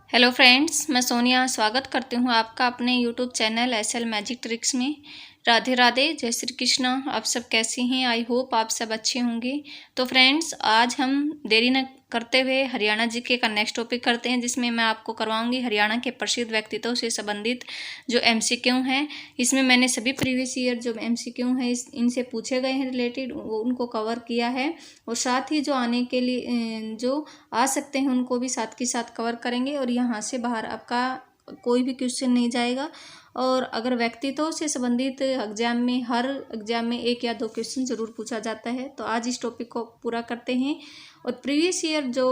Hello friends, मैं सोनिया स्वागत करती हूँ आपका अपने YouTube channel SL magic tricks में। राधे राधे, जय श्री कृष्णा। आप सब कैसे हैं? आई होप आप सब अच्छे होंगे। तो फ्रेंड्स, आज हम देरी न करते हुए हरियाणा जीके का नेक्स्ट टॉपिक करते हैं, जिसमें मैं आपको करवाऊंगी हरियाणा के प्रसिद्ध व्यक्तित्वों से संबंधित जो एमसीक्यू हैं। इसमें मैंने सभी प्रीवियस ईयर जो एमसीक्यू हैं इनसे पूछे गए हैं रिलेटेड, वो उनको कवर किया है। और साथ ही जो आने के लिए जो आ सकते हैं उनको भी साथ के साथ कवर करेंगे। और यहाँ से बाहर आपका कोई भी क्वेश्चन नहीं जाएगा। और अगर व्यक्तित्व से संबंधित एग्जाम में हर एग्जाम में 1 या 2 क्वेश्चन ज़रूर पूछा जाता है। तो आज इस टॉपिक को पूरा करते हैं। और प्रीवियस ईयर जो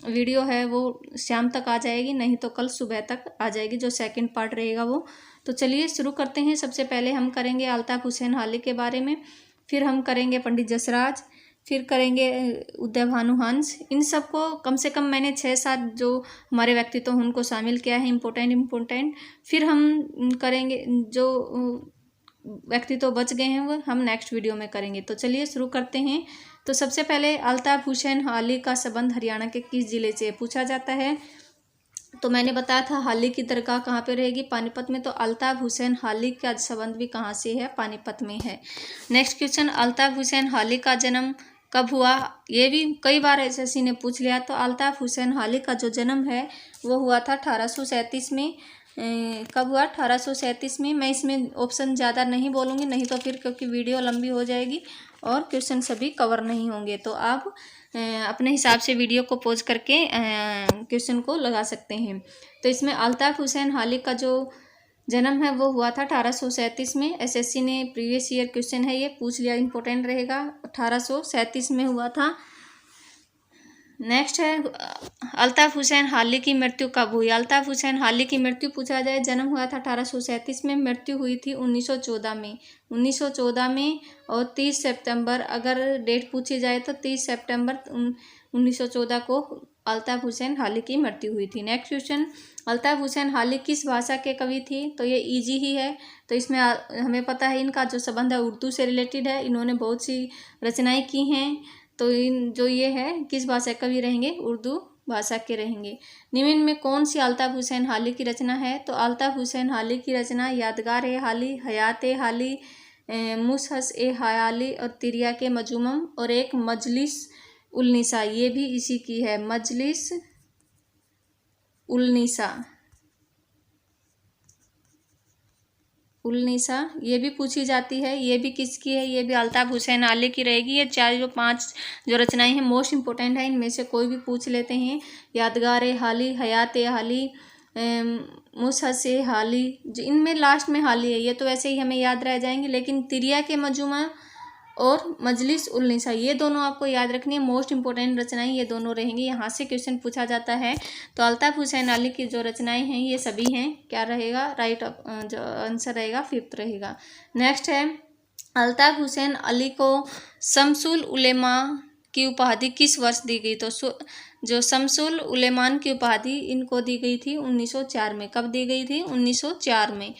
वीडियो है वो शाम तक आ जाएगी, नहीं तो कल सुबह तक आ जाएगी, जो सेकंड पार्ट रहेगा वो। तो चलिए शुरू करते हैं। सबसे पहले हम करेंगे अल्ताफ हुसैन हाली के बारे में, फिर हम करेंगे पंडित जसराज, फिर करेंगे उदय भानु हंस। इन सबको कम से कम मैंने 6-7 जो हमारे व्यक्तित्व हैं उनको शामिल किया है, इम्पोर्टेंट। फिर हम करेंगे जो व्यक्तित्व बच गए हैं वो हम नेक्स्ट वीडियो में करेंगे। तो चलिए शुरू करते हैं। तो सबसे पहले अल्ताफ हुसैन हाली का संबंध हरियाणा के किस जिले से पूछा जाता है? तो मैंने बताया था हाली की दरगाह कहाँ पे रहेगी? पानीपत में। तो अल्ताफ हुसैन हाली का संबंध भी कहाँ से है? पानीपत में है। नेक्स्ट क्वेश्चन, अल्ताफ हुसैन हाली का जन्म कब हुआ? ये भी कई बार एसएससी ने पूछ लिया। तो अल्ताफ हुसैन हाली का जो जन्म है वो हुआ था 1837 में। कब हुआ? 1837 में। मैं इसमें ऑप्शन ज़्यादा नहीं बोलूँगी, नहीं तो फिर क्योंकि वीडियो लंबी हो जाएगी और क्वेश्चन सभी कवर नहीं होंगे। तो आप अपने हिसाब से वीडियो को पॉज करके क्वेश्चन को लगा सकते हैं। तो इसमें अल्ताफ हुसैन हाली का जो जन्म है वो हुआ था 1837 में। एसएससी ने प्रीवियस ईयर क्वेश्चन है, ये पूछ लिया, इंपॉर्टेंट रहेगा। 1837 में हुआ था। नेक्स्ट है अल्ताफ हुसैन हाली की मृत्यु कब हुई? अल्ताफ हुसैन हाली की मृत्यु पूछा जाए, जन्म हुआ था 1837 में, मृत्यु हुई थी 1914 में। 1914 में। और 30 सितंबर, अगर डेट पूछी जाए तो 30 सितंबर 1914 को अल्ताफ हुसैन हाली की मृत्यु हुई थी। नेक्स्ट क्वेश्चन, अल्ताफ हुसैन हाली किस भाषा के कवि थे? तो ये इजी ही है। तो इसमें हमें पता है इनका जो संबंध है उर्दू से रिलेटेड है। इन्होंने बहुत सी रचनाएं की हैं। तो इन जो ये है किस भाषा कवि रहेंगे? उर्दू भाषा के रहेंगे। निम्न में कौन सी अल्ताफ हुसैन हाली की रचना है? तो अल्ताफ हुसैन हाली की रचना यादगार ए हाली, हयात ए हाली, मुसहस ए हाली और तिरिया के मजूमम और एक मजलिस उल निसा, ये भी इसी की है, मजलिस उल निसा ये भी पूछी जाती है। ये भी किसकी है? ये भी अल्ताफ हुसैन हाली की रहेगी। ये 4-5 जो रचनाएं हैं मोस्ट इंपॉर्टेंट है, इनमें से कोई भी पूछ लेते हैं। यादगार ए हाली, हयात ए हाली, मुसहस ए हाली, इनमें लास्ट में हाली है, ये तो वैसे ही हमें याद रह जाएंगे। लेकिन तिरिया के मजूमा और मजलिस उल निसा ये दोनों आपको याद रखनी है। मोस्ट इंपॉर्टेंट रचनाएं ये दोनों रहेंगी, यहाँ से क्वेश्चन पूछा जाता है। तो अल्ताफ हुसैन हाली की जो रचनाएं हैं ये सभी हैं। क्या रहेगा? राइट जो आंसर रहेगा 5th रहेगा। नेक्स्ट है अल्ताफ हुसैन अली को शमसुल उलेमा की उपाधि किस वर्ष दी गई? तो जो शमसुल उलेमान की उपाधि इनको दी गई थी 1904 में। कब दी गई थी? 1904 में।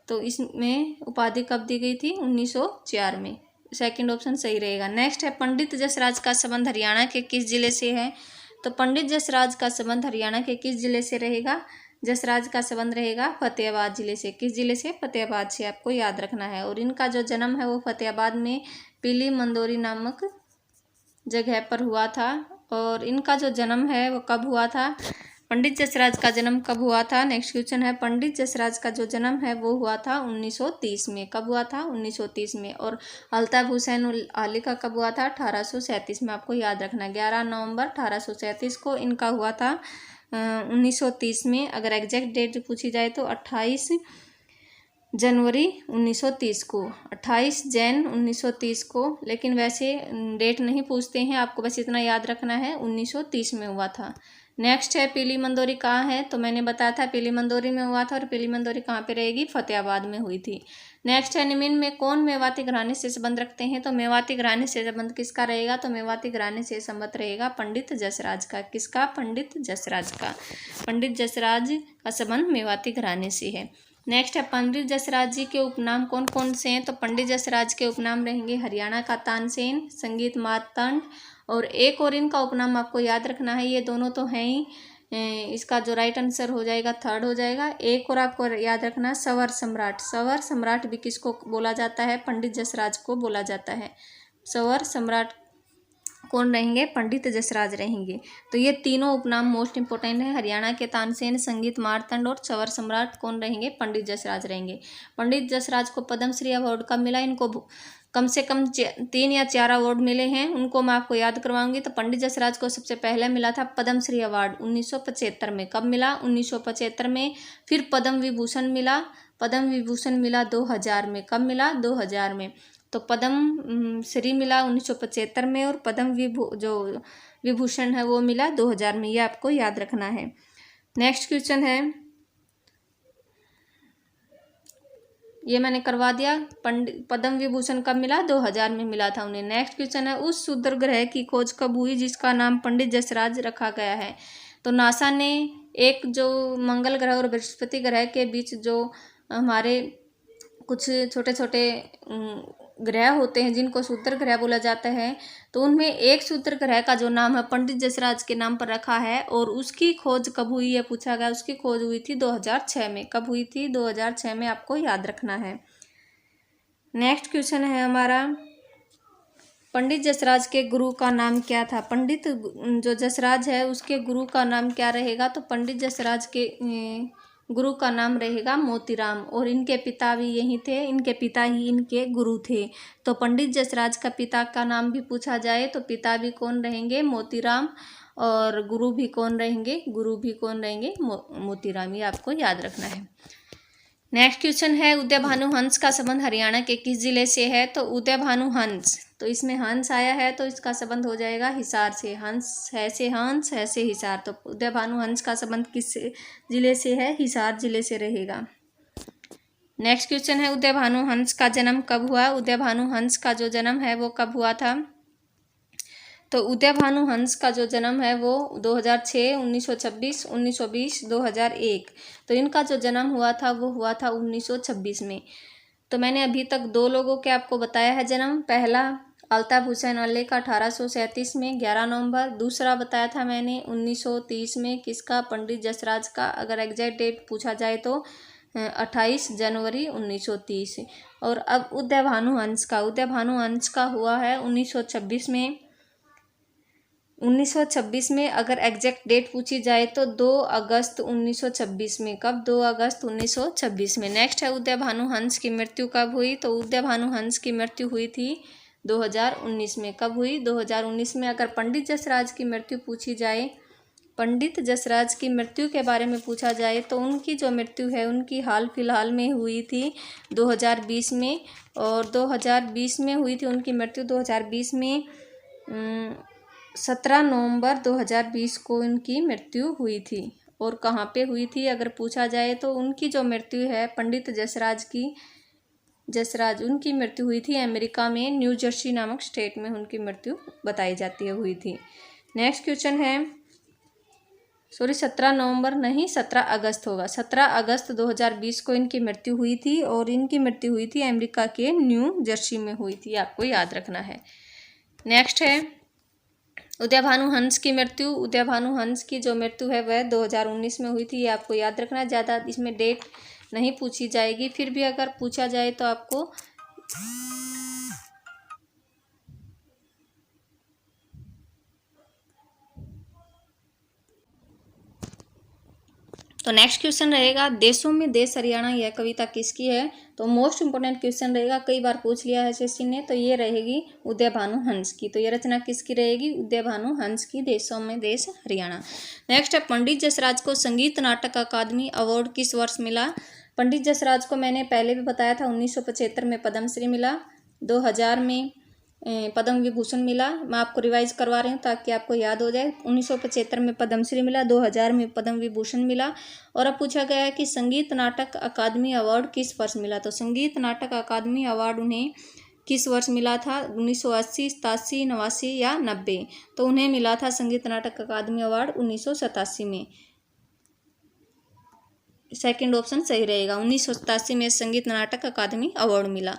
तो इसमें उपाधि कब दी गई थी? 1904 में। सेकंड ऑप्शन सही रहेगा। नेक्स्ट है पंडित जसराज का संबंध हरियाणा के किस जिले से है? तो पंडित जसराज का संबंध हरियाणा के किस जिले से रहेगा? जसराज का संबंध रहेगा फतेहाबाद जिले से। किस जिले से? फतेहाबाद से, आपको याद रखना है। और इनका जो जन्म है वो फतेहाबाद में पीली मंदोरी नामक जगह पर हुआ था। और इनका जो जन्म है वो कब हुआ था? पंडित जसराज का जन्म कब हुआ था? नेक्स्ट क्वेश्चन है पंडित जसराज का जो जन्म है वो हुआ था 1930 में। कब हुआ था? 1930 में। और अल्ताफ हुसैन हाली का कब हुआ था? 1837 में, आपको याद रखना। 11 नवंबर 1837 को इनका हुआ था 1930 में। अगर एग्जैक्ट डेट पूछी जाए तो 28 जनवरी 1930 को, 28 जैन 1930 को। लेकिन वैसे डेट नहीं पूछते हैं, आपको बस इतना याद रखना है, 1930 में हुआ था। नेक्स्ट है पीली मंदोरी कहाँ है? तो मैंने बताया था पीली मंदोरी में हुआ था। और पीली मंदोरी कहाँ पे रहेगी? फतेहाबाद में हुई थी। नेक्स्ट है निम्न में कौन मेवाती घराने से संबंध रखते हैं? तो मेवाती घराने से संबंध किसका रहेगा? तो मेवाती घराने से संबंध रहेगा पंडित जसराज का। किसका? पंडित जसराज का। पंडित जसराज का संबंध मेवाती घराने से है। नेक्स्ट है पंडित जसराज जी के उपनाम कौन कौन से हैं? तो पंडित जसराज के उपनाम रहेंगे हरियाणा का तानसेन, संगीत मार्तंड, और एक और इनका उपनाम आपको याद रखना है, ये दोनों तो हैं ही, इसका जो राइट आंसर हो जाएगा थर्ड हो जाएगा। एक और आपको याद रखना, सवर सम्राट। सवर सम्राट भी किसको बोला जाता है? पंडित जसराज को बोला जाता है। सवर सम्राट कौन रहेंगे? पंडित जसराज रहेंगे। तो ये तीनों उपनाम मोस्ट इंपोर्टेंट है। हरियाणा के तानसेन, संगीत मार्तंड और सवर सम्राट कौन रहेंगे? पंडित जसराज रहेंगे। पंडित जसराज को पद्मश्री अवार्ड कब मिला? इनको कम से कम 3 या 4 अवार्ड मिले हैं, उनको मैं आपको याद करवाऊंगी। तो पंडित जसराज को सबसे पहले मिला था पद्मश्री अवार्ड 1975 में। कब मिला? 1975 में। फिर पद्म विभूषण मिला। पद्म विभूषण मिला 2000 में। कब मिला? 2000 में। तो पद्म श्री मिला 1975 में और जो विभूषण है वो मिला 2000 में। ये आपको याद रखना है। नेक्स्ट क्वेश्चन है, ये मैंने करवा दिया। पद्म विभूषण कब मिला? 2000 में मिला था उन्हें। नेक्स्ट क्वेश्चन है, उस क्षुद्र ग्रह की खोज कब हुई जिसका नाम पंडित जसराज रखा गया है? तो नासा ने एक जो मंगल ग्रह और बृहस्पति ग्रह के बीच जो हमारे कुछ छोटे छोटे ग्रह होते हैं जिनको क्षुद्र ग्रह बोला जाता है, तो उनमें एक क्षुद्र ग्रह का जो नाम है पंडित जसराज के नाम पर रखा है। और उसकी खोज कब हुई है पूछा गया। उसकी खोज हुई थी 2006 में। कब हुई थी? 2006 में, आपको याद रखना है। नेक्स्ट क्वेश्चन है हमारा, पंडित जसराज के गुरु का नाम क्या था? पंडित जो जसराज है उसके गुरु का नाम क्या रहेगा? तो पंडित जसराज के गुरु का नाम रहेगा मोतीराम। और इनके पिता भी यही थे, इनके पिता ही इनके गुरु थे। तो पंडित जसराज का पिता का नाम भी पूछा जाए तो पिता भी कौन रहेंगे? मोतीराम। और गुरु भी कौन रहेंगे? गुरु भी कौन रहेंगे? मोतीराम। ये आपको याद रखना है। नेक्स्ट क्वेश्चन है, उदय भानु हंस का संबंध हरियाणा के किस जिले से है? तो उदय भानु हंस, तो इसमें हंस आया है तो इसका संबंध हो जाएगा हिसार से। हंस है से हिसार। तो उदय भानु हंस का संबंध किस जिले से है? हिसार जिले से रहेगा। नेक्स्ट क्वेश्चन है, उदय भानु हंस का जन्म कब हुआ? उदय भानु हंस का जो जन्म है वो कब हुआ था? तो उदय भानु हंस का जो जन्म है वो 2006, 1926, 1920, 2001। तो इनका जो जन्म हुआ था वो हुआ था 1926 में। तो मैंने अभी तक 2 लोगों के आपको बताया है जन्म। पहला अल्ताफ हुसैन अली का 1837 में 11 नवंबर। दूसरा बताया था मैंने 1930 में, किसका? पंडित जसराज का। अगर एग्जैक्ट डेट पूछा जाए तो 28 जनवरी 1930। और अब उदय भानु हंस का, उदय भानु हंस का हुआ है 1926 में। 1926 में अगर एग्जैक्ट डेट पूछी जाए तो 2 अगस्त 1926 में। कब? 2 अगस्त 1926 में। नेक्स्ट है, उदय भानु हंस की मृत्यु कब हुई? तो उदय भानु हंस की मृत्यु हुई थी 2019 में। कब हुई? 2019 में। अगर पंडित जसराज की मृत्यु पूछी जाए, पंडित जसराज की मृत्यु के बारे में पूछा जाए तो उनकी जो मृत्यु है उनकी हाल फिलहाल में हुई थी 2020 में। और 2020 में हुई थी उनकी मृत्यु। 2020 में 17 नवंबर 2020 को इनकी मृत्यु हुई थी। और कहाँ पे हुई थी अगर पूछा जाए तो उनकी जो मृत्यु है पंडित जसराज उनकी मृत्यु हुई थी अमेरिका में, न्यू जर्सी नामक स्टेट में उनकी मृत्यु बताई जाती है हुई थी। नेक्स्ट क्वेश्चन है, 17 नवंबर नहीं, 17 अगस्त होगा। 17 अगस्त 2020 को इनकी मृत्यु हुई थी और इनकी मृत्यु हुई थी अमेरिका के न्यू जर्सी में हुई थी। आपको याद रखना है। नेक्स्ट है, उदय भानु हंस की मृत्यु। उदय भानु हंस की जो मृत्यु है वह 2019 में हुई थी। ये आपको याद रखना है। ज़्यादा इसमें डेट नहीं पूछी जाएगी, फिर भी अगर पूछा जाए तो आपको तो नेक्स्ट क्वेश्चन रहेगा, देशों में देश हरियाणा यह कविता किसकी है? तो मोस्ट इंपोर्टेंट क्वेश्चन रहेगा, कई बार पूछ लिया है एसएससी ने। तो ये रहेगी उदय भानु हंस की। तो ये रचना किसकी रहेगी? उदय भानु हंस की, देशों में देश हरियाणा। नेक्स्ट है, पंडित जसराज को संगीत नाटक अकादमी अवार्ड किस वर्ष मिला? पंडित जसराज को मैंने पहले भी बताया था 1975 में पद्मश्री मिला, 2000 में पद्म विभूषण मिला। मैं आपको रिवाइज करवा रही हूँ ताकि आपको याद हो जाए। 1975 में पद्मश्री मिला, 2000 में पद्म विभूषण मिला। और अब पूछा गया है कि संगीत नाटक अकादमी अवार्ड किस वर्ष मिला? तो संगीत नाटक अकादमी अवार्ड उन्हें किस वर्ष मिला था? 1980, 87, 89 या 90? तो उन्हें मिला था संगीत नाटक अकादमी अवार्ड 1987 में। सेकंड ऑप्शन सही रहेगा, 1987 में संगीत नाटक अकादमी अवार्ड मिला।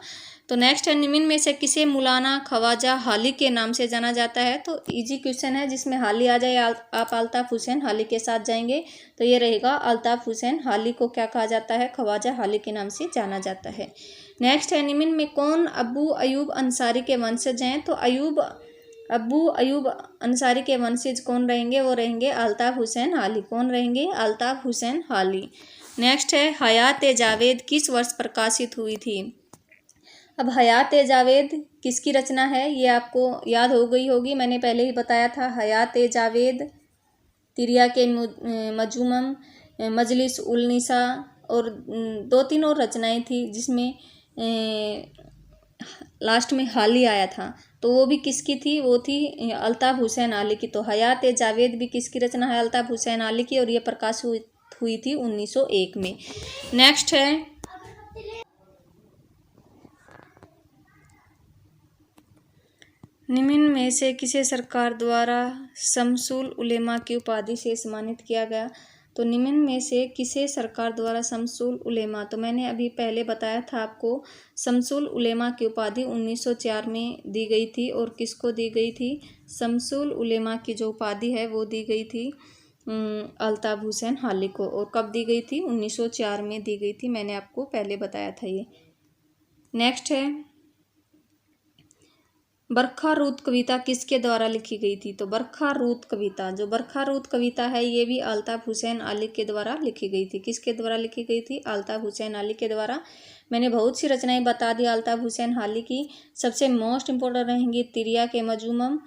तो नेक्स्ट है, निम्न में से किसे मौलाना ख्वाजा हाली के नाम से जाना जाता है? तो इजी क्वेश्चन है, जिसमें हाली आ जाए आप अल्ताफ हुसैन हाली के साथ जाएंगे, तो ये रहेगा अल्ताफ हुसैन हाली को क्या कहा जाता है? ख्वाजा हाली के नाम से जाना जाता है। नेक्स्ट है, निम्न में कौन अबू अयूब अंसारी के वंशज हैं? तो अबू अयूब अंसारी के वंशज कौन रहेंगे? वो रहेंगे अल्ताफ हुसैन हाली। कौन रहेंगे? अल्ताफ हुसैन हाली। नेक्स्ट है, हयात जावेद किस वर्ष प्रकाशित हुई थी? अब हयात जावेद किसकी रचना है? ये आपको याद हो गई होगी, मैंने पहले ही बताया था। हयात जावेद तिरिया के मजूमम, मजलिस उल निसा और 2-3 और रचनाएं थी, जिसमें लास्ट में हाली आया था, तो वो भी किसकी थी? वो थी अल्ताफ हुसैन हाली की। तो हयात जावेद भी किसकी रचना है? अल्ताफ हुसैन हाली की, और ये प्रकाश हुई थी 1901 में। नेक्स्ट है, निम्न में से किसे सरकार द्वारा शमसुल उलेमा की उपाधि से सम्मानित किया गया? तो निम्न में से किसे सरकार द्वारा शमसुल उलेमा, तो मैंने अभी पहले बताया था आपको, शमसुल उलेमा की उपाधि 1904 में दी गई थी। और किसको दी गई थी? शमसुल उलेमा की जो उपाधि है वो दी गई थी अल्ताफ हुसैन हाली को। और कब दी गई थी? 1904 में दी गई थी, मैंने आपको पहले बताया था ये। नेक्स्ट है, बरखा रूत कविता किसके द्वारा लिखी गई थी? तो बरखा रूत कविता, जो बरखा रूत कविता है, ये भी अल्ताफ हुसैन हाली के द्वारा लिखी गई थी। किसके द्वारा लिखी गई थी? अल्ताफ हुसैन हाली के द्वारा। मैंने बहुत सी रचनाएं बता दी अल्ताफ हुसैन हाली की। सबसे मोस्ट इंपॉर्टेंट रहेंगी तिरिया के मजूमम,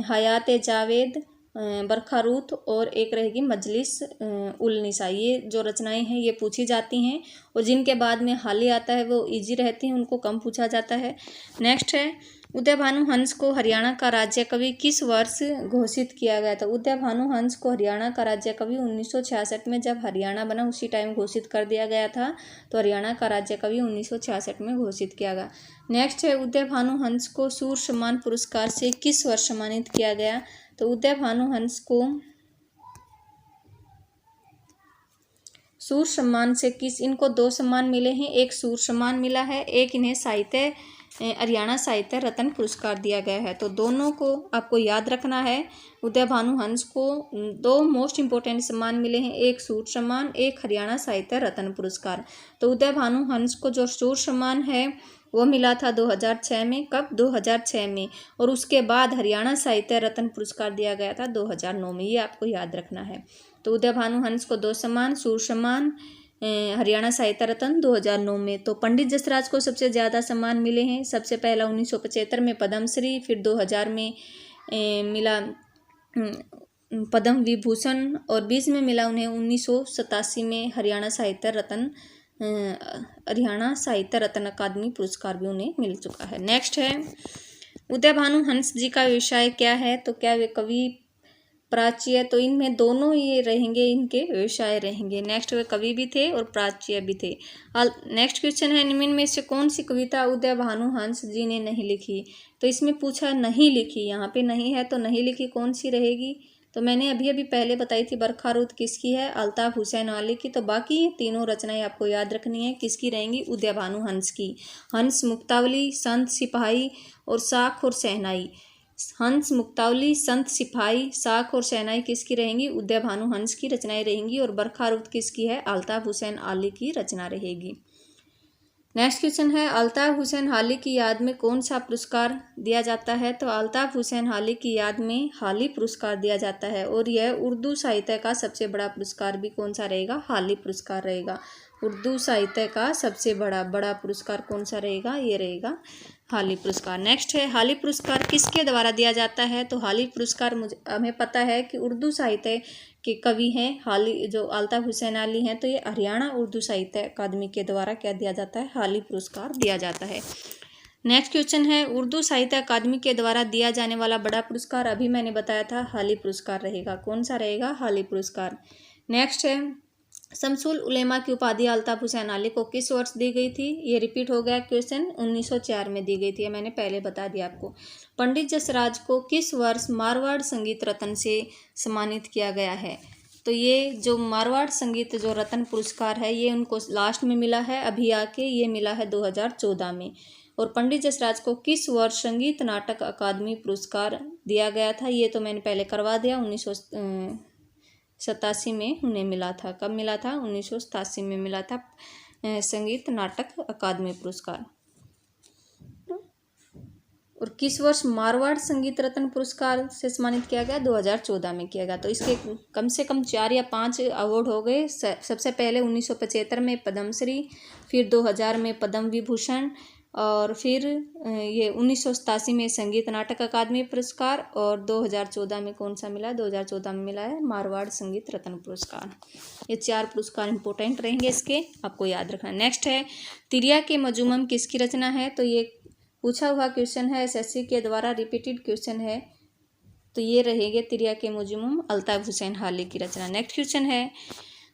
हयात जावेद, बरखा रूत, और एक रहेगी मजलिस उल निसा। ये जो रचनाएं हैं ये पूछी जाती हैं, और जिनके बाद में हाली आता है वो इजी रहती हैं, उनको कम पूछा जाता है। नेक्स्ट है, उदय भानु हंस को हरियाणा का राज्य कवि किस वर्ष घोषित किया गया था? उदय भानु हंस को हरियाणा का राज्य कवि 1966 में, जब हरियाणा बना उसी टाइम घोषित कर दिया गया था। तो हरियाणा का राज्य कवि 1966 में घोषित किया गया। नेक्स्ट है, उदय भानु हंस को सूर सम्मान पुरस्कार से किस वर्ष सम्मानित किया गया? तो उदय भानु हंस को सूर सम्मान से इनको 2 सम्मान मिले हैं। एक सूर सम्मान मिला है, एक इन्हें हरियाणा साहित्य रत्न पुरस्कार दिया गया है। तो दोनों को आपको याद रखना है। उदय भानु हंस को 2 मोस्ट इंपॉर्टेंट सम्मान मिले हैं, एक सूर सम्मान, एक हरियाणा साहित्य रत्न पुरस्कार। तो उदय भानु हंस को जो सूर सम्मान है वो मिला था 2006 में। कब? 2006 में। और उसके बाद हरियाणा साहित्य रत्न पुरस्कार दिया गया था 2009 में। ये आपको याद रखना है। तो उदय भानु हंस को 2 सम्मान, सूर सम्मान, हरियाणा साहित्य रत्न 2009 में। तो पंडित जसराज को सबसे ज़्यादा सम्मान मिले हैं। सबसे पहला 1975 में पद्मश्री, फिर 2000 में मिला पद्म विभूषण, और 20 में मिला उन्हें 1987 में हरियाणा साहित्य रत्न अकादमी पुरस्कार भी उन्हें मिल चुका है। नेक्स्ट है, उदय भानु हंस जी का व्यवसाय क्या है? तो क्या वे कवि, प्राच्य? तो इनमें दोनों ये रहेंगे, इनके व्यवसाय रहेंगे। नेक्स्ट वे कवि भी थे और प्राच्य भी थे। नेक्स्ट क्वेश्चन है, निम्न में से कौन सी कविता उदय भानु हंस जी ने नहीं लिखी? तो इसमें पूछा नहीं लिखी, यहाँ पे नहीं है, तो नहीं लिखी कौन सी रहेगी? तो मैंने अभी पहले बताई थी, बरखा रूत किसकी है? अल्ताफ हुसैन हाली की। तो बाकी ये तीनों रचनाएं आपको याद रखनी है, किसकी रहेंगी? उदय भानु हंस की। हंस मुक्तावली, संत सिपाही और साख और सहनाई। हंस मुक्तावली, संत सिपाही, साख और शहनाई किसकी रहेंगी? उदय भानु हंस की रचनाएं रहेंगी। और बरखा रूत किसकी है? अल्ताफ हुसैन हाली की रचना रहेगी। नेक्स्ट क्वेश्चन है, अल्ताफ हुसैन हाली की याद में कौन सा पुरस्कार दिया जाता है? तो अल्ताफ हुसैन हाली की याद में हाली पुरस्कार दिया जाता है। और यह उर्दू साहित्य का सबसे बड़ा पुरस्कार भी कौन सा रहेगा? हाली पुरस्कार रहेगा। उर्दू साहित्य का सबसे बड़ा पुरस्कार कौन सा रहेगा? ये रहेगा हाली पुरस्कार। नेक्स्ट है, हाली पुरस्कार किसके द्वारा दिया जाता है? तो हाली पुरस्कार हमें पता है कि उर्दू साहित्य के कवि हैं हाली, जो अल्ताफ हुसैन हाली हैं, तो ये हरियाणा उर्दू साहित्य अकादमी के द्वारा क्या दिया जाता है? हाली पुरस्कार दिया जाता है। नेक्स्ट क्वेश्चन है, उर्दू साहित्य अकादमी के द्वारा दिया जाने वाला बड़ा पुरस्कार, अभी मैंने बताया था हाली पुरस्कार रहेगा। कौन सा रहेगा? हाली पुरस्कार। नेक्स्ट है, शमसुल उलेमा की उपाधि अल्ताफ हुसैन हाली को किस वर्ष दी गई थी? ये रिपीट हो गया क्वेश्चन, 1904 में दी गई थी, मैंने पहले बता दिया आपको। पंडित जसराज को किस वर्ष मारवाड़ संगीत रत्न से सम्मानित किया गया है? तो ये जो मारवाड़ संगीत जो रत्न पुरस्कार है, ये उनको लास्ट में मिला है, अभी आके ये मिला है 2014 में। और पंडित जसराज को किस वर्ष संगीत नाटक अकादमी पुरस्कार दिया गया था? ये तो मैंने पहले करवा दिया, 1987 में उन्हें मिला था। कब मिला था? 1987 में मिला था संगीत नाटक अकादमी पुरस्कार। और किस वर्ष मारवाड़ संगीत रत्न पुरस्कार से सम्मानित किया गया? 2014 में किया गया। तो इसके कम से कम 4 या 5 अवार्ड हो गए। सबसे पहले 1975 में पद्मश्री, फिर 2000 में पद्म विभूषण, और फिर ये 1987 में संगीत नाटक अकादमी पुरस्कार, और 2014 में कौन सा मिला? 2014 में मिला है मारवाड़ संगीत रत्न पुरस्कार। ये 4 पुरस्कार इंपॉर्टेंट रहेंगे, इसके आपको याद रखना। नेक्स्ट है तिरिया के मजूमम किसकी रचना है? तो ये पूछा हुआ क्वेश्चन है, एसएससी के द्वारा रिपीटेड क्वेश्चन है। तो ये रहेंगे तिरिया के मजूमम अल्ताफ हुसैन हाली की रचना। नेक्स्ट क्वेश्चन है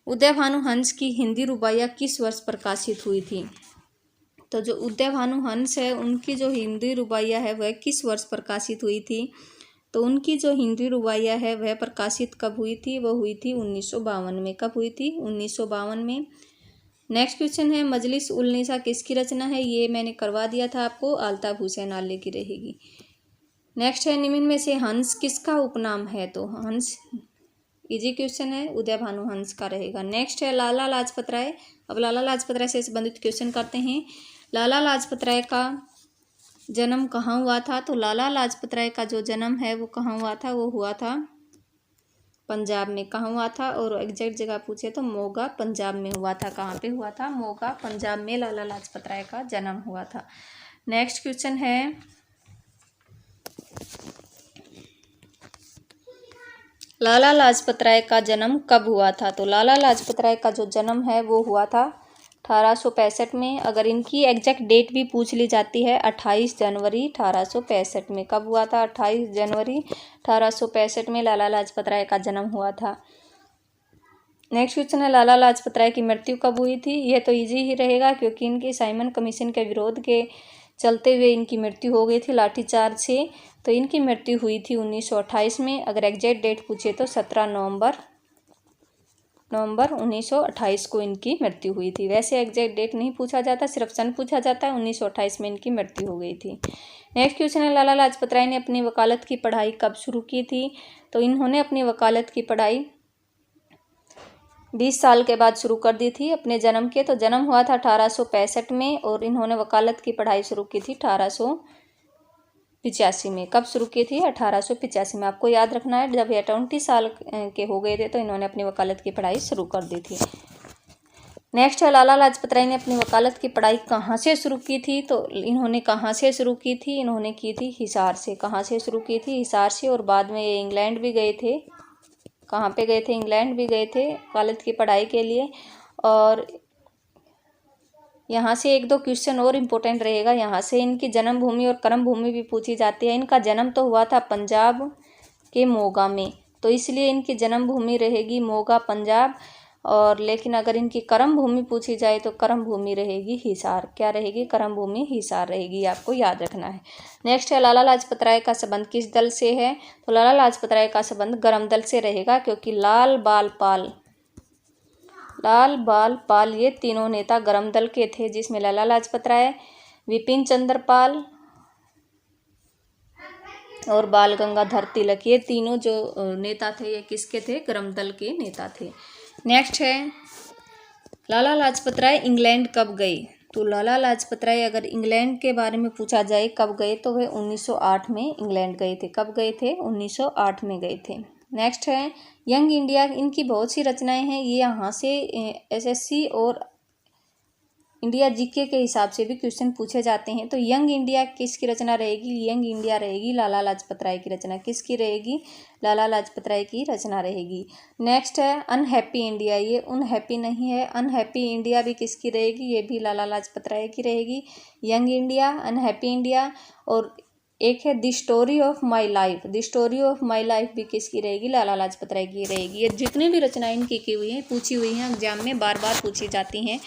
उदय भानु हंस की हिंदी रुबाइयाँ किस वर्ष प्रकाशित हुई थी? तो जो उदय भानु हंस है उनकी जो हिंदी रुबाइयाँ है वह किस वर्ष प्रकाशित हुई थी? तो उनकी जो हिंदी रुबाइयाँ है वह प्रकाशित कब हुई थी? वह हुई थी 1952 में। कब हुई थी? 1952 में। नेक्स्ट क्वेश्चन है मजलिस उल निसा किसकी रचना है? ये मैंने करवा दिया था आपको, अल्ताफ हुसैन आले की रहेगी। नेक्स्ट है निम्न में से हंस किसका उपनाम है? तो हंस इजी क्वेश्चन है, उदय भानु हंस का रहेगा। नेक्स्ट है लाला लाजपत राय। अब लाला लाजपत राय से संबंधित क्वेश्चन करते हैं। लाला लाजपत राय का जन्म कहाँ हुआ था? तो लाला लाजपत राय का जो जन्म है वो कहाँ हुआ था? वो हुआ था पंजाब में। कहाँ हुआ था? और एग्जैक्ट जगह पूछे तो मोगा पंजाब में हुआ था। कहाँ पे हुआ था? मोगा पंजाब में लाला लाजपत राय का जन्म हुआ था। नेक्स्ट क्वेश्चन है लाला लाजपत राय का जन्म कब हुआ था? तो लाला लाजपत राय का जो जन्म है वो हुआ था 1865 में। अगर इनकी एग्जैक्ट डेट भी पूछ ली जाती है 28 जनवरी 1865 में। कब हुआ था? 28 जनवरी 1865 में लाला लाजपत राय का जन्म हुआ था। नेक्स्ट क्वेश्चन है लाला लाजपत राय की मृत्यु कब हुई थी? यह तो इजी ही रहेगा क्योंकि इनकी साइमन कमीशन के विरोध के चलते हुए इनकी मृत्यु हो गई थी लाठीचार्ज से। तो इनकी मृत्यु हुई थी 1928 में। अगर एग्जैक्ट डेट पूछे तो 17 नवंबर 1928 को इनकी मृत्यु हुई थी। वैसे एग्जैक्ट डेट नहीं पूछा जाता, सिर्फ सन पूछा जाता है। 1928 में इनकी मृत्यु हो गई थी। नेक्स्ट क्वेश्चन है लाला लाजपत राय ने अपनी वकालत की पढ़ाई कब शुरू की थी? तो इन्होंने अपनी वकालत की पढ़ाई 20 साल के बाद शुरू कर दी थी अपने जन्म के। तो जन्म हुआ था 1865 में और इन्होंने वकालत की पढ़ाई शुरू की थी 1885 में। कब शुरू की थी? 1885 में। आपको याद रखना है जब ये 20 साल के हो गए थे तो इन्होंने अपनी वकालत की पढ़ाई शुरू कर दी थी। नेक्स्ट है लाला लाजपत राय ने अपनी वकालत की पढ़ाई कहाँ से शुरू की थी? तो इन्होंने कहाँ से शुरू की थी? इन्होंने की थी हिसार से। कहाँ से शुरू की थी? हिसार से। और बाद में ये इंग्लैंड भी गए थे। कहाँ पे गए थे? इंग्लैंड भी गए थे वकालत की पढ़ाई के लिए। और यहाँ से 1-2 क्वेश्चन और इम्पोर्टेंट रहेगा। यहाँ से इनकी जन्म भूमि और कर्म भूमि भी पूछी जाती है। इनका जन्म तो हुआ था पंजाब के मोगा में, तो इसलिए इनकी जन्म भूमि रहेगी मोगा पंजाब। और लेकिन अगर इनकी कर्म भूमि पूछी जाए तो कर्म भूमि रहेगी हिसार। क्या रहेगी? कर्म भूमि हिसार रहेगी, आपको याद रखना है। नेक्स्ट है लाला लाजपत राय का संबंध किस दल से है? तो लाला लाजपत राय का संबंध गरम दल से रहेगा क्योंकि लाल बाल पाल ये तीनों नेता गरम दल के थे, जिसमें लाला लाजपत राय, विपिन चंद्र पाल और बाल गंगाधर तिलक, ये तीनों जो नेता थे ये किसके थे? गरम दल के नेता थे। नेक्स्ट है लाला लाजपत राय इंग्लैंड कब गए? तो लाला लाजपत राय अगर इंग्लैंड के बारे में पूछा जाए कब गए तो वे 1908 में इंग्लैंड गए थे। कब गए थे? 1908 में गए थे। नेक्स्ट है यंग इंडिया। इनकी बहुत सी रचनाएं हैं, ये यहाँ से एसएससी और इंडिया जीके के हिसाब से भी क्वेश्चन पूछे जाते हैं। तो यंग इंडिया किसकी रचना रहेगी? यंग इंडिया रहेगी लाला लाजपत राय की रचना। किसकी रहेगी? लाला लाजपत राय की रचना रहेगी। नेक्स्ट है अनहैप्पी इंडिया। ये अनहैप्पी नहीं है, अनहैप्पी इंडिया भी किसकी रहेगी? ये भी लाला लाजपत राय की रहेगी। Young India, unhappy India. और एक है the story of my life. The story of my life भी किसकी रहेगी? लाला लाजपत राय की रहेगी। ये जितनी भी रचनाएं इनकी की हुई हैं, पूछी हुई हैं, एग्जाम में बार बार पूछी जाती हैं।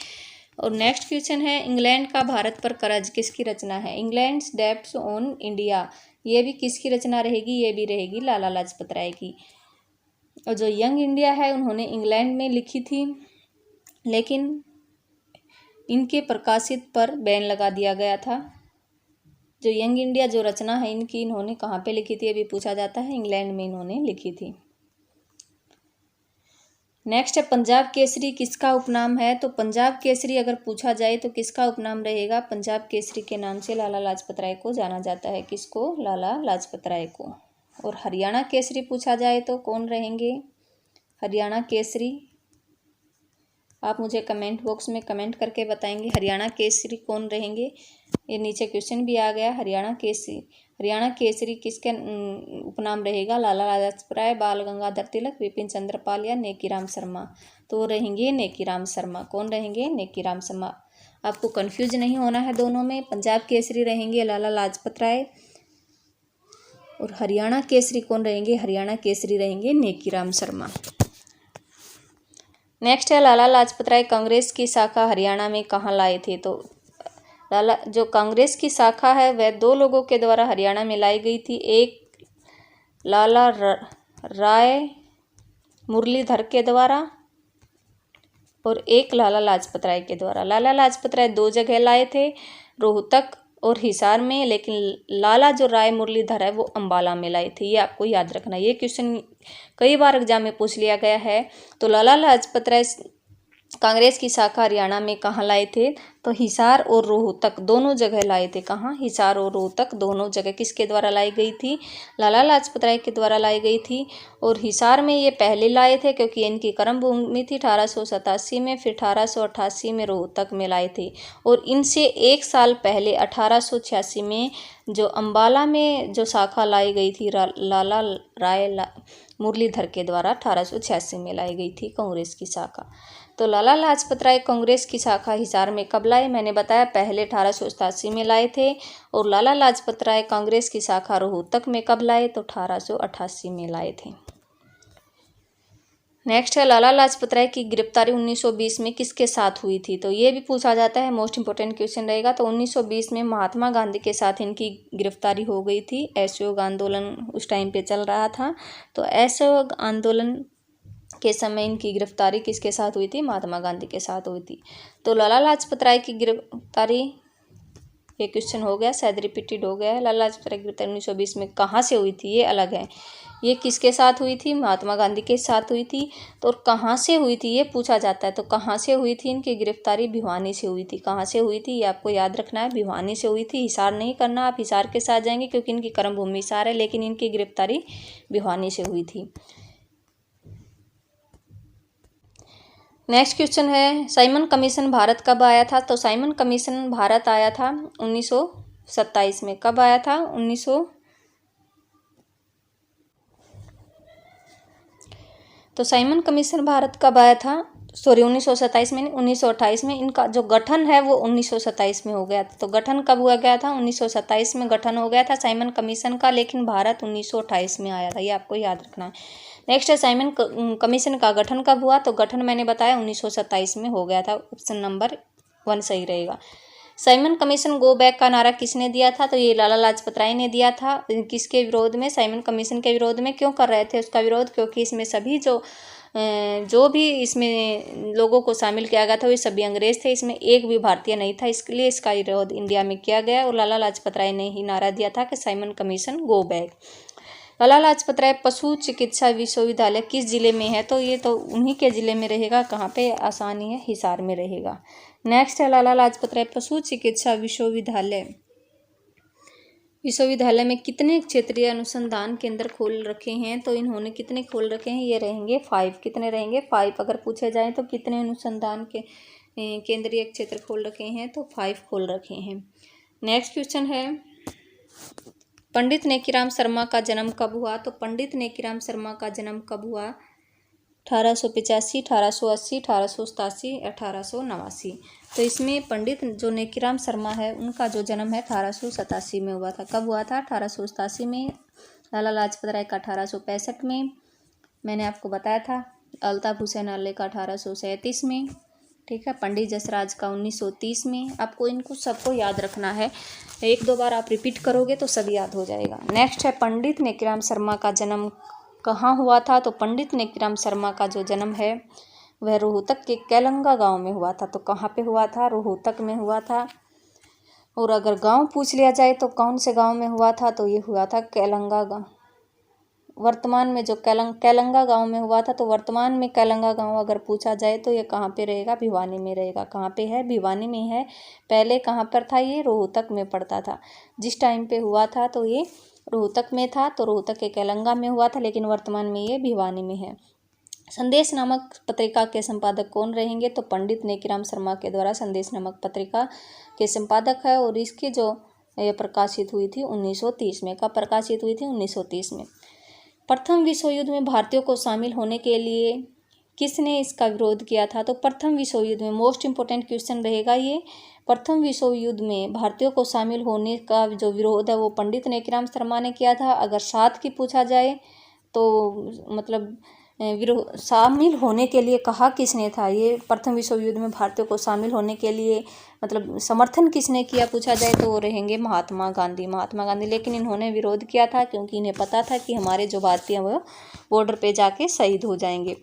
और नेक्स्ट क्वेश्चन है इंग्लैंड का भारत पर कर्ज किसकी रचना है? इंग्लैंड्स डेब्ट्स ऑन इंडिया, ये भी किसकी रचना रहेगी? ये भी रहेगी लाला लाजपत राय की। और जो यंग इंडिया है उन्होंने इंग्लैंड में लिखी थी, लेकिन इनके प्रकाशित पर बैन लगा दिया गया था जो यंग इंडिया जो रचना है इनकी, इन्होंने कहाँ पे लिखी थी, अभी पूछा जाता है, इंग्लैंड में इन्होंने लिखी थी। नेक्स्ट है पंजाब केसरी किसका उपनाम है। तो पंजाब केसरी अगर पूछा जाए तो किसका उपनाम रहेगा, पंजाब केसरी के नाम से लाला लाजपत राय को जाना जाता है। किसको, लाला लाजपत राय को। और हरियाणा केसरी पूछा जाए तो कौन रहेंगे, हरियाणा केसरी, आप मुझे कमेंट बॉक्स में कमेंट करके बताएंगे हरियाणा केसरी कौन रहेंगे। ये नीचे क्वेश्चन भी आ गया, हरियाणा केसरी किसके उपनाम रहेगा, लाला लाजपत राय, बाल गंगाधर तिलक, विपिन चंद्र पाल या नेकीराम शर्मा। तो रहेंगे नेकीराम शर्मा। कौन रहेंगे, नेकीराम शर्मा। आपको कंफ्यूज नहीं होना है दोनों में, पंजाब केसरी रहेंगे लाला लाजपत राय और हरियाणा केसरी कौन रहेंगे, हरियाणा केसरी रहेंगे नेकीराम शर्मा। नेक्स्ट है लाला लाजपत राय कांग्रेस की शाखा हरियाणा में कहाँ लाए थे। तो लाला जो कांग्रेस की शाखा है वह दो लोगों के द्वारा हरियाणा में लाई गई थी, एक लाला राय मुरलीधर के द्वारा और एक लाला लाजपत राय के द्वारा। लाला लाजपत राय दो जगह लाए थे, रोहतक और हिसार में, लेकिन लाला जो राय मुरलीधर है वो अंबाला में लाए थे। ये आपको याद रखना, ये क्वेश्चन कई बार एग्जाम में पूछ लिया गया है। तो लाला लाजपत राय कांग्रेस की शाखा हरियाणा में कहाँ लाए थे, तो हिसार और रोहतक दोनों जगह लाए थे। कहाँ, हिसार और रोहतक दोनों जगह किसके द्वारा लाई गई थी, लाला लाजपत राय के द्वारा लाई गई थी। और हिसार में ये पहले लाए थे क्योंकि इनकी कर्म भूमि थी 1887 में, फिर 1888 में रोहतक में लाए थे। और इनसे एक साल पहले 1886 में जो अंबाला में जो शाखा लाई गई थी लाला राय मुरलीधर के द्वारा 1886 में लाई गई थी कांग्रेस की शाखा। तो लाला लाजपत राय कांग्रेस की शाखा हिसार में कब लाए, मैंने बताया पहले 1887 में लाए थे। और लाला लाजपत राय कांग्रेस की शाखा रोहतक में कब लाए, तो 1888 में लाए थे। नेक्स्ट है लाला लाजपत राय की गिरफ्तारी 1920 में किसके साथ हुई थी। तो ये भी पूछा जाता है, मोस्ट इंपोर्टेंट क्वेश्चन रहेगा। तो 1920 में महात्मा गांधी के साथ इनकी गिरफ्तारी हो गई थी। असहयोग आंदोलन उस टाइम पे चल रहा था, तो असहयोग आंदोलन के समय इनकी गिरफ्तारी किसके साथ हुई थी, महात्मा गांधी के साथ हुई थी। तो लाला लाजपत राय की गिरफ्तारी, ये क्वेश्चन हो गया, शायद रिपीटेड हो गया है। लाला लाजपत राय की गिरफ्तारी 1920 में कहाँ से हुई थी, ये अलग है। ये किसके साथ हुई थी, महात्मा गांधी के साथ हुई थी। तो कहाँ से हुई थी ये पूछा जाता है। तो कहाँ से हुई थी इनकी गिरफ्तारी, भिवानी से हुई थी। कहाँ से हुई थी ये आपको याद रखना है, भिवानी से हुई थी। हिसार नहीं करना, आप हिसार के साथ जाएंगे क्योंकि इनकी कर्म भूमि हिसार है, लेकिन इनकी गिरफ्तारी भिवानी से हुई थी। नेक्स्ट क्वेश्चन है, साइमन कमीशन भारत कब आया था। तो साइमन कमीशन भारत आया था 1927 में। कब आया था, 1927 में, 1928 में। इनका जो गठन है वो 1927 में हो गया था। तो गठन कब हुआ गया था, 1927 में गठन हो गया था साइमन कमीशन का, लेकिन भारत 1928 में आया था, ये आपको याद रखना है। नेक्स्ट है साइमन कमीशन का गठन कब हुआ। तो गठन मैंने बताया 1927 में हो गया था। ऑप्शन नंबर 1 सही रहेगा। साइमन कमीशन गो बैक का नारा किसने दिया था। तो ये लाला लाजपत राय ने दिया था। किसके विरोध में, साइमन कमीशन के विरोध में। क्यों कर रहे थे उसका विरोध, क्योंकि इसमें सभी जो भी इसमें लोगों को शामिल किया गया था वे सभी अंग्रेज थे, इसमें एक भी भारतीय नहीं था, इसलिए इसका विरोध इंडिया में किया गया। और लाला लाजपत राय ने ही नारा दिया था कि Simon commission go back. Lala Lajpat Rai पशु चिकित्सा विश्वविद्यालय किस जिले में है। तो ये तो उन्हीं के जिले में रहेगा, कहाँ पे, आसानी है, हिसार में रहेगा। नेक्स्ट है लाला लाजपत राय पशु चिकित्सा विश्वविद्यालय में कितने क्षेत्रीय अनुसंधान केंद्र खोल रखे हैं। तो इन्होंने कितने खोल रखे हैं, ये रहेंगे 5। कितने रहेंगे, 5। अगर पूछे जाए तो कितने अनुसंधान के केंद्रीय क्षेत्र खोल रखे हैं, तो 5 खोल रखे हैं। नेक्स्ट क्वेश्चन है, पंडित नेकीराम शर्मा का जन्म कब हुआ। तो पंडित नेकीराम शर्मा का जन्म कब हुआ, 1885, 1880, 1887, 1889। तो इसमें पंडित जो नेकीराम शर्मा है उनका जो जन्म है 1887 में हुआ था। कब हुआ था, 1887 में। लाला लाजपत राय का 1865 में, मैंने आपको बताया था। अल्ताफ हुसैन अली का 1837 में, ठीक है। पंडित जसराज का 1930 में। आपको इनको सबको याद रखना है, 1-2 बार आप रिपीट करोगे तो सब याद हो जाएगा। नेक्स्ट है, पंडित नेकीराम शर्मा का जन्म कहाँ हुआ था। तो पंडित नेकीराम शर्मा का जो जन्म है वह रोहतक के कैलंगा गांव में हुआ था। तो कहाँ पे हुआ था, रोहतक में हुआ था। और अगर गांव पूछ लिया जाए तो कौन से गांव में हुआ था, तो ये हुआ था कैलंगा गांव। वर्तमान में जो कैलंगा गांव में हुआ था, तो वर्तमान में कैलंगा गांव अगर पूछा जाए तो ये कहाँ पे रहेगा, भिवानी में रहेगा। कहाँ पे है, भिवानी में है। पहले कहाँ पर था, ये रोहतक में पड़ता था। जिस टाइम पे हुआ था तो ये रोहतक में था, तो रोहतक के कैलंगा में हुआ था, लेकिन वर्तमान में ये भिवानी में है। संदेश नामक पत्रिका के संपादक कौन रहेंगे, तो पंडित नेकीराम शर्मा के द्वारा संदेश नामक पत्रिका के संपादक है। और इसकी जो ये प्रकाशित हुई थी 1930 में। कब प्रकाशित हुई थी, 1930 में। प्रथम विश्व युद्ध में भारतीयों को शामिल होने के लिए किसने इसका विरोध किया था, तो प्रथम विश्व युद्ध में, मोस्ट इम्पोर्टेंट क्वेश्चन रहेगा ये, प्रथम विश्व युद्ध में भारतीयों को शामिल होने का जो विरोध है वो पंडित नेकीराम शर्मा ने किया था। अगर साथ की पूछा जाए तो मतलब शामिल होने के लिए कहा किसने था, ये प्रथम विश्व युद्ध में भारतीयों को शामिल होने के लिए मतलब समर्थन किसने किया पूछा जाए तो वो रहेंगे महात्मा गांधी। लेकिन इन्होंने विरोध किया था क्योंकि इन्हें पता था कि हमारे जो भारतीय वो बॉर्डर पे जाके शहीद हो जाएंगे।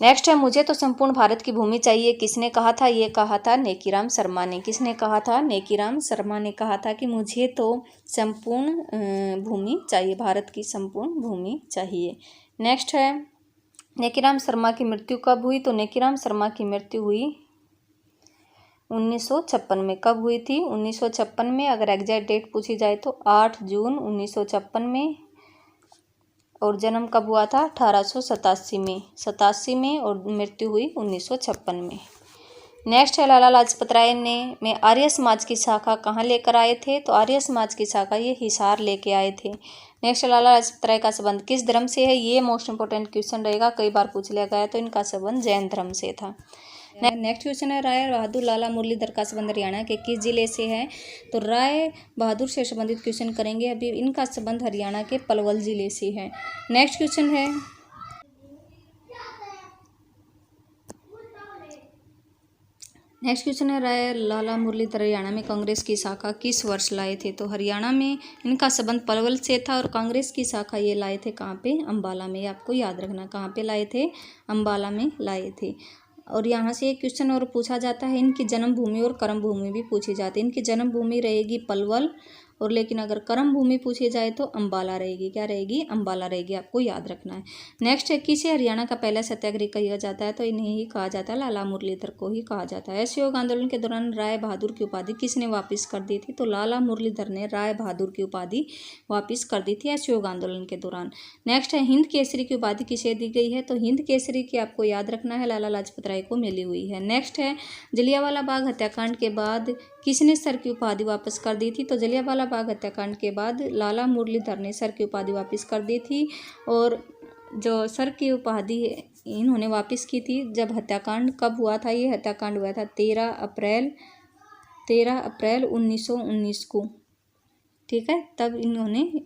नेक्स्ट है, मुझे तो संपूर्ण भारत की भूमि चाहिए, किसने कहा था, ये कहा था नेकीराम शर्मा ने। किसने कहा था, नेकीराम शर्मा ने कहा था कि मुझे तो संपूर्ण भूमि चाहिए, भारत की संपूर्ण भूमि चाहिए। नेक्स्ट है, नेकीराम शर्मा की मृत्यु कब हुई, तो नेकीराम शर्मा की मृत्यु हुई 1956 में। कब हुई थी, 1956 में। अगर एग्जैक्ट डेट पूछी जाए तो 8 जून 1956 में। और जन्म कब हुआ था, 1887 में और मृत्यु हुई 1956 में। नेक्स्ट है, लाला लाजपत राय में आर्य समाज की शाखा कहाँ लेकर आए थे, तो आर्य समाज की शाखा ये हिसार लेके आए थे। नेक्स्ट, लाला लाजपत राय का संबंध किस धर्म से है, ये मोस्ट इंपोर्टेंट क्वेश्चन रहेगा, कई बार पूछ लिया गया, तो इनका संबंध जैन धर्म से था। नेक्स्ट क्वेश्चन है, राय बहादुर लाला मुरलीधर का संबंध हरियाणा के किस जिले से है, तो राय बहादुर से संबंधित क्वेश्चन करेंगे अभी। इनका संबंध हरियाणा के पलवल जिले से है। नेक्स्ट क्वेश्चन है, राय लाला मुरलीधर हरियाणा में कांग्रेस की शाखा किस वर्ष लाए थे, तो हरियाणा में इनका संबंध पलवल से था और कांग्रेस की शाखा ये लाए थे कहाँ पे, अंबाला में। आपको याद रखना कहाँ पे लाए थे, अंबाला में लाए थे। और यहाँ से एक क्वेश्चन और पूछा जाता है, इनकी जन्मभूमि और कर्मभूमि भी पूछी जाती है। इनकी जन्मभूमि रहेगी पलवल, और लेकिन अगर कर्मभूमि पूछी जाए तो अंबाला रहेगी। क्या रहेगी, अंबाला रहेगी, आपको याद रखना है। नेक्स्ट है, किसे हरियाणा का पहला सत्याग्रही कहा जाता है, तो इन्हें ही कहा जाता है, लाला मुरलीधर को ही कहा जाता है। असहयोग आंदोलन के दौरान राय बहादुर की उपाधि किसने वापिस कर दी थी, तो लाला मुरलीधर ने राय बहादुर की उपाधि वापिस कर दी थी असहयोग आंदोलन के दौरान। नेक्स्ट है, हिंद केसरी की उपाधि किसे दी गई है, तो हिंद केसरी की आपको याद रखना है, लाला लाजपत राय को मिली हुई है। नेक्स्ट है, जलियांवाला बाग हत्याकांड के बाद किसने सर की उपाधि वापस कर दी थी, तो जलियांवाला बाग हत्याकांड के बाद लाला मुरलीधर ने सर की उपाधि वापस कर दी थी। और जो सर की उपाधि इन्होंने वापस की थी, जब हत्याकांड कब हुआ था, ये हत्याकांड हुआ था 13 अप्रैल 1919 को, ठीक है। तब इन्होंने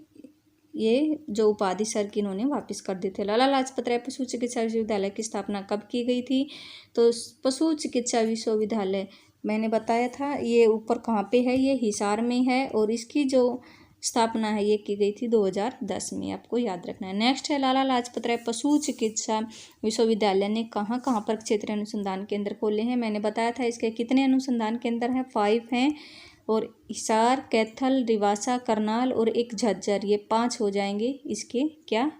ये जो उपाधि सर की इन्होंने वापस कर दी थी। लाला लाजपत राय पशु चिकित्सा विश्वविद्यालय की स्थापना कब की गई थी, तो पशु चिकित्सा विश्वविद्यालय मैंने बताया था, ये ऊपर कहाँ पे है, ये हिसार में है। और इसकी जो स्थापना है ये की गई थी 2010 में, आपको याद रखना है। नेक्स्ट है, लाला लाजपत राय पशु चिकित्सा विश्वविद्यालय ने कहाँ कहाँ पर क्षेत्रीय अनुसंधान केंद्र खोले हैं, मैंने बताया था। इसके कितने अनुसंधान केंद्र हैं, 5 हैं। और हिसार, कैथल, रिवासा, करनाल और एक झज्जर, ये 5 हो जाएंगे इसके क्या,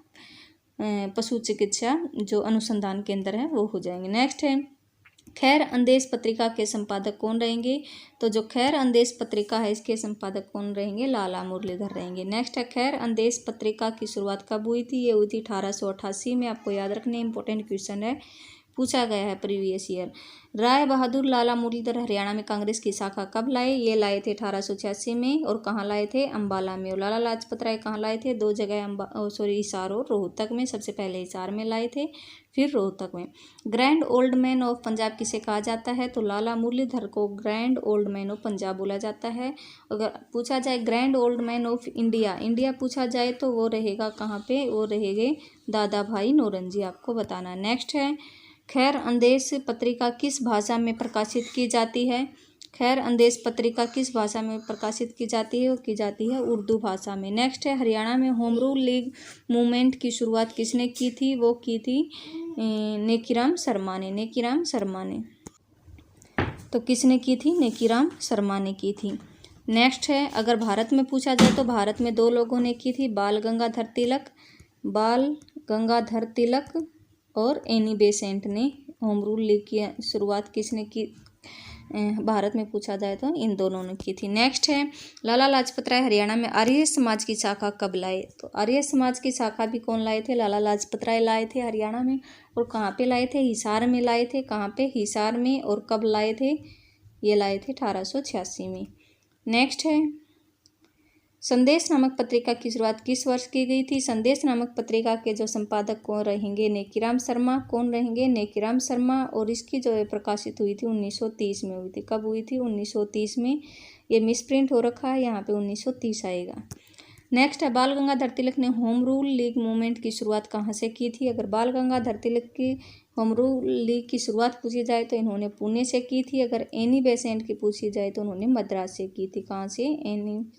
पशु चिकित्सा जो अनुसंधान केंद्र हैं वो हो जाएंगे। नेक्स्ट है, खैर अंदेश पत्रिका के संपादक कौन रहेंगे, तो जो खैर अंदेश पत्रिका है इसके संपादक कौन रहेंगे, लाला मुरलीधर रहेंगे। नेक्स्ट है, खैर अंदेश पत्रिका की शुरुआत कब हुई थी, ये हुई थी 1888 में, आपको याद रखने, इंपॉर्टेंट क्वेश्चन है, पूछा गया है प्रीवियस ईयर। राय बहादुर लाला मुरलीधर हरियाणा में कांग्रेस की शाखा कब लाए, ये लाए थे 1886 में, और कहाँ लाए थे, अंबाला में। और लाला लाजपत राय कहाँ लाए थे, 2 जगह, हिसार और रोहतक में। सबसे पहले हिसार में लाए थे, फिर रोहतक में। Grand old man of Punjab किसे कहा जाता है, तो लाला मुरलीधर को grand old man of Punjab बोला जाता है। अगर पूछा जाए grand old man of India पूछा जाए तो वो रहेगा कहाँ पे, वो रहेंगे दादा भाई नौरंजी, आपको बताना। नेक्स्ट है, खैर अंदेश पत्रिका किस भाषा में प्रकाशित की जाती है, खैर अंदेश पत्रिका किस भाषा में प्रकाशित की जाती है, वो की जाती है उर्दू भाषा में। नेक्स्ट है, हरियाणा में होम रूल लीग मूवमेंट की शुरुआत किसने की थी, वो की थी नेकीराम शर्मा ने। तो किसने की थी, नेकीराम शर्मा ने की थी। नेक्स्ट है, अगर भारत में पूछा जाए तो भारत में 2 लोगों ने की थी, बाल गंगाधर तिलक और एनी बेसेंट ने होम रूल लीग की शुरुआत किसने की? भारत में पूछा जाए तो इन दोनों ने की थी। नेक्स्ट है, लाला लाजपत राय हरियाणा में आर्य समाज की शाखा कब लाए? तो आर्य समाज की शाखा भी कौन लाए थे? लाला लाजपत राय लाए थे हरियाणा में। और कहाँ पे लाए थे? हिसार में लाए थे। कहाँ पे? हिसार में। और कब लाए थे? ये लाए थे 1886 में। नेक्स्ट है, संदेश नामक पत्रिका की शुरुआत किस वर्ष की गई थी? संदेश नामक पत्रिका के जो संपादक कौन रहेंगे? नेकीराम शर्मा। कौन रहेंगे? नेकीराम शर्मा। और इसकी जो है प्रकाशित हुई थी 1930 में हुई थी। कब हुई थी? 1930 में। ये मिसप्रिंट हो रखा है, यहाँ पे 1930 आएगा। नेक्स्ट है, बाल गंगाधर तिलक ने होम रूल लीग मूवमेंट की शुरुआत कहाँ से की थी? अगर बाल गंगाधर तिलक की होम रूल लीग की शुरुआत पूछी जाए तो इन्होंने पुणे से की थी। अगर एनी बेसेंट की पूछी जाए तो उन्होंने मद्रास से की थी। कहाँ से? एनी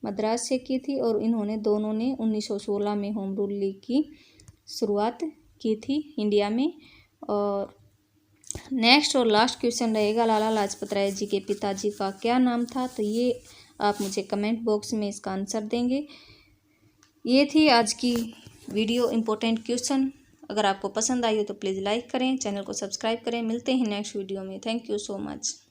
मद्रास से की थी। और इन्होंने दोनों ने 1916 में होम रूल लीग की शुरुआत की थी इंडिया में। और नेक्स्ट और लास्ट क्वेश्चन रहेगा, लाला लाजपत राय जी के पिताजी का क्या नाम था? तो ये आप मुझे कमेंट बॉक्स में इसका आंसर देंगे। ये थी आज की वीडियो इम्पोर्टेंट क्वेश्चन। अगर आपको पसंद आई हो तो प्लीज़ लाइक करें, चैनल को सब्सक्राइब करें। मिलते हैं नेक्स्ट वीडियो में। Thank you so much.